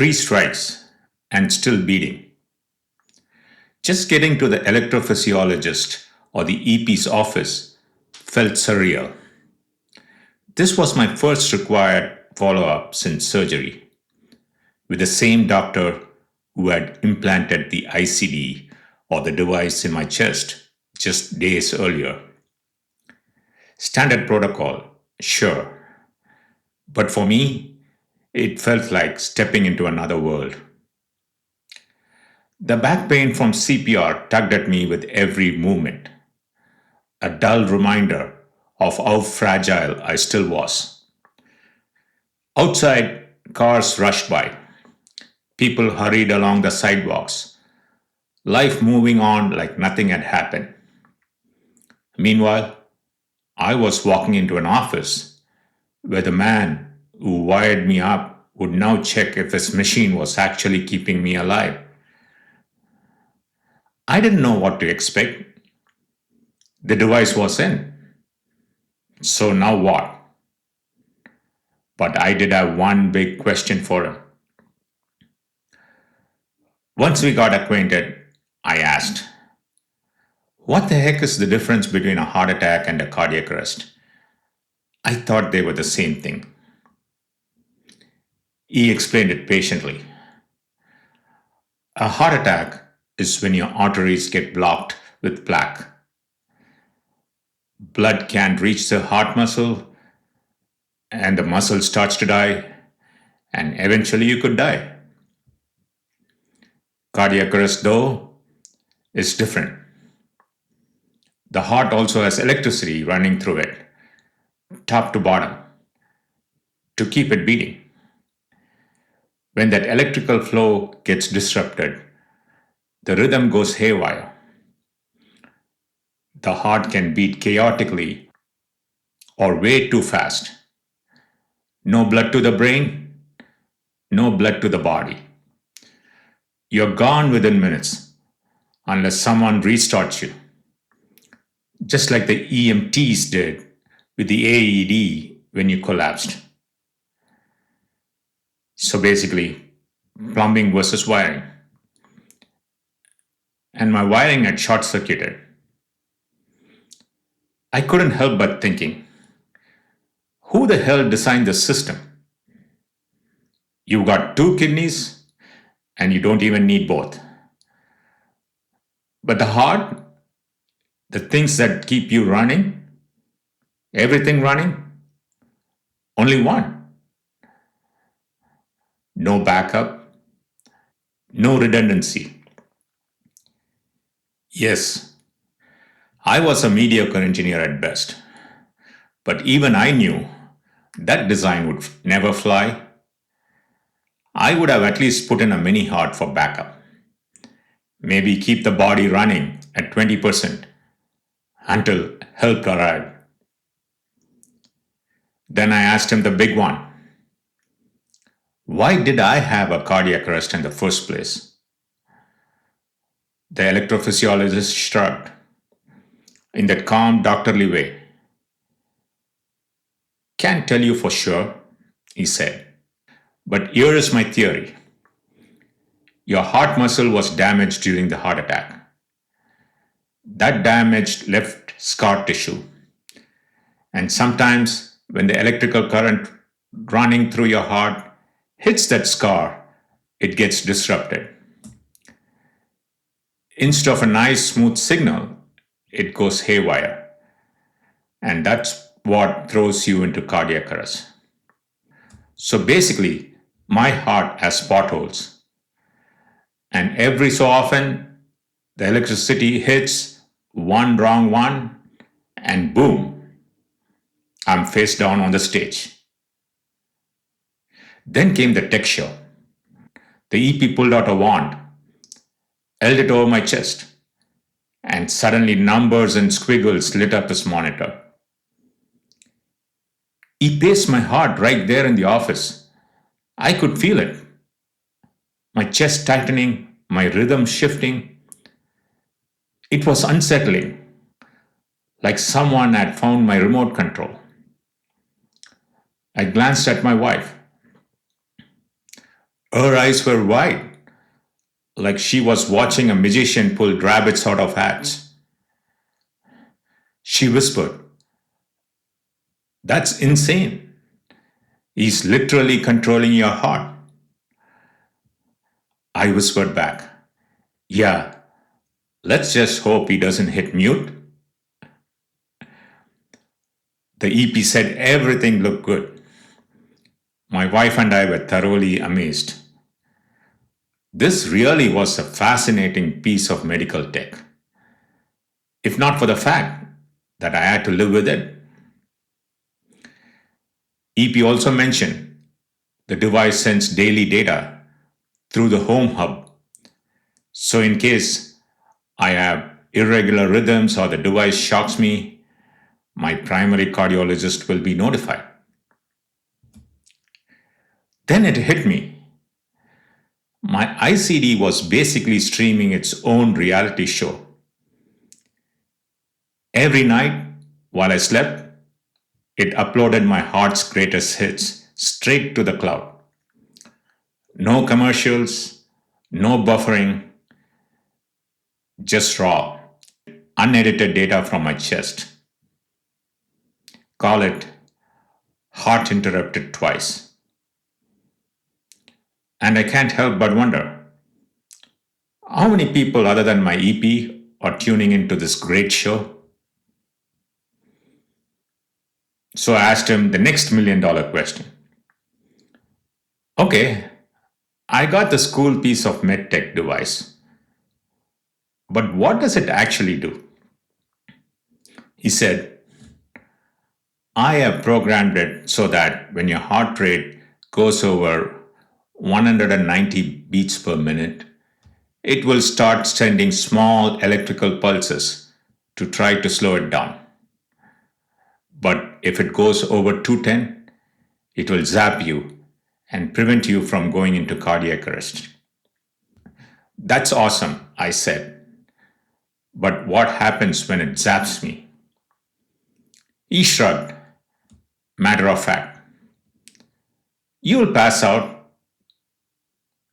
Three strikes and still beating. Just getting to the electrophysiologist or the EP's office felt surreal. This was my first required follow up since surgery, with the same doctor who had implanted the ICD or the device in my chest just days earlier. Standard protocol, sure, but for me, it felt like stepping into another world. The back pain from CPR tugged at me with every movement, a dull reminder of how fragile I still was. Outside, cars rushed by. People hurried along the sidewalks, life moving on like nothing had happened. Meanwhile, I was walking into an office where the man who wired me up would now check if his machine was actually keeping me alive. I didn't know what to expect. The device was in. So now what? But I did have one big question for him. Once we got acquainted, I asked, "What the heck is the difference between a heart attack and a cardiac arrest?" I thought they were the same thing. He explained it patiently. A heart attack is when your arteries get blocked with plaque. Blood can't reach the heart muscle, and the muscle starts to die, and eventually you could die. Cardiac arrest, though, is different. The heart also has electricity running through it, top to bottom, to keep it beating. When that electrical flow gets disrupted, the rhythm goes haywire. The heart can beat chaotically or way too fast. No blood to the brain, no blood to the body. You're gone within minutes unless someone restarts you, just like the EMTs did with the AED when you collapsed. So basically, plumbing versus wiring. And my wiring had short circuited. I couldn't help but thinking, who the hell designed this system? You've got two kidneys and you don't even need both. But the heart, the things that keep you running, everything running, only one. No backup, no redundancy. Yes, I was a mediocre engineer at best, but even I knew that design would never fly. I would have at least put in a mini heart for backup. Maybe keep the body running at 20% until help arrived. Then I asked him the big one. Why did I have a cardiac arrest in the first place? The electrophysiologist shrugged in that calm, doctorly way. Can't tell you for sure, he said. But here is my theory. Your heart muscle was damaged during the heart attack. That damage left scar tissue. And sometimes when the electrical current running through your heart hits that scar, it gets disrupted. Instead of a nice smooth signal, it goes haywire. And that's what throws you into cardiac arrest. So basically, my heart has potholes. And every so often, the electricity hits one wrong one, and boom, I'm face down on the stage. Then came the tech show. The EP pulled out a wand, held it over my chest, and suddenly numbers and squiggles lit up his monitor. He paced my heart right there in the office. I could feel it. My chest tightening, my rhythm shifting. It was unsettling, like someone had found my remote control. I glanced at my wife. Her eyes were wide, like she was watching a magician pull rabbits out of hats. She whispered, "That's insane. He's literally controlling your heart." I whispered back, "Yeah, let's just hope he doesn't hit mute." The EP said everything looked good. My wife and I were thoroughly amazed. This really was a fascinating piece of medical tech, if not for the fact that I had to live with it. EP also mentioned the device sends daily data through the home hub. So, in case I have irregular rhythms or the device shocks me, my primary cardiologist will be notified. Then it hit me. My ICD was basically streaming its own reality show. Every night while I slept, it uploaded my heart's greatest hits straight to the cloud. No commercials, no buffering, just raw, unedited data from my chest. Call it heart interrupted twice. And I can't help but wonder, how many people other than my EP are tuning into this great show? So I asked him the next $1,000,000 question. Okay, I got this cool piece of medtech device, but what does it actually do? He said, I have programmed it so that when your heart rate goes over 190 beats per minute, it will start sending small electrical pulses to try to slow it down. But if it goes over 210, it will zap you and prevent you from going into cardiac arrest. That's awesome, I said. But what happens when it zaps me? He shrugged. Matter of fact, you will pass out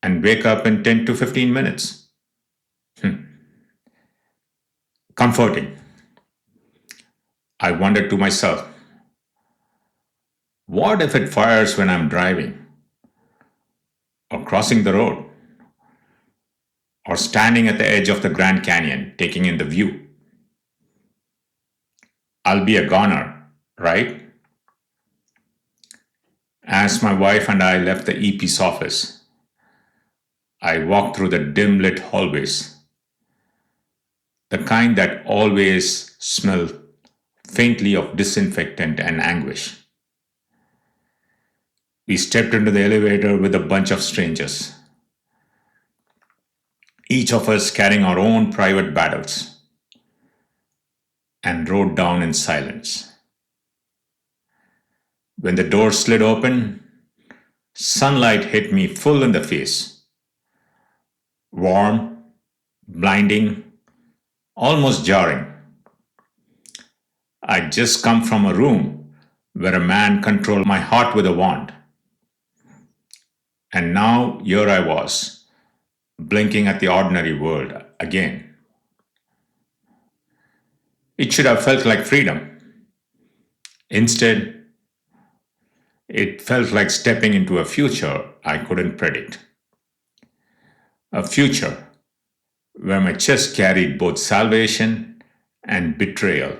and wake up in 10 to 15 minutes. Comforting. I wondered to myself, what if it fires when I'm driving, or crossing the road, or standing at the edge of the Grand Canyon taking in the view? I'll be a goner, right? As my wife and I left the EP's office, I walked through the dim lit hallways, the kind that always smell faintly of disinfectant and anguish. We stepped into the elevator with a bunch of strangers, each of us carrying our own private battles, and rode down in silence. When the door slid open, sunlight hit me full in the face. Warm, blinding, almost jarring. I'd just come from a room where a man controlled my heart with a wand. And now here I was, blinking at the ordinary world again. It should have felt like freedom. Instead, it felt like stepping into a future I couldn't predict. A future where my chest carried both salvation and betrayal,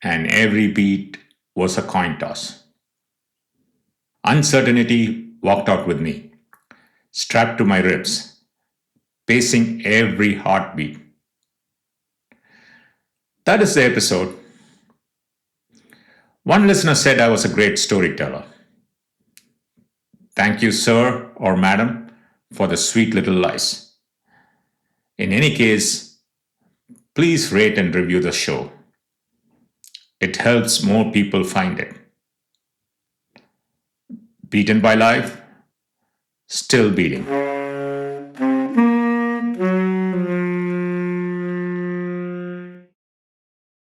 and every beat was a coin toss. Uncertainty walked out with me, strapped to my ribs, pacing every heartbeat. That is the episode. One listener said I was a great storyteller. Thank you, sir or madam, for the sweet little lies. In any case, please rate and review the show. It helps more people find it. Beaten by life, still beating.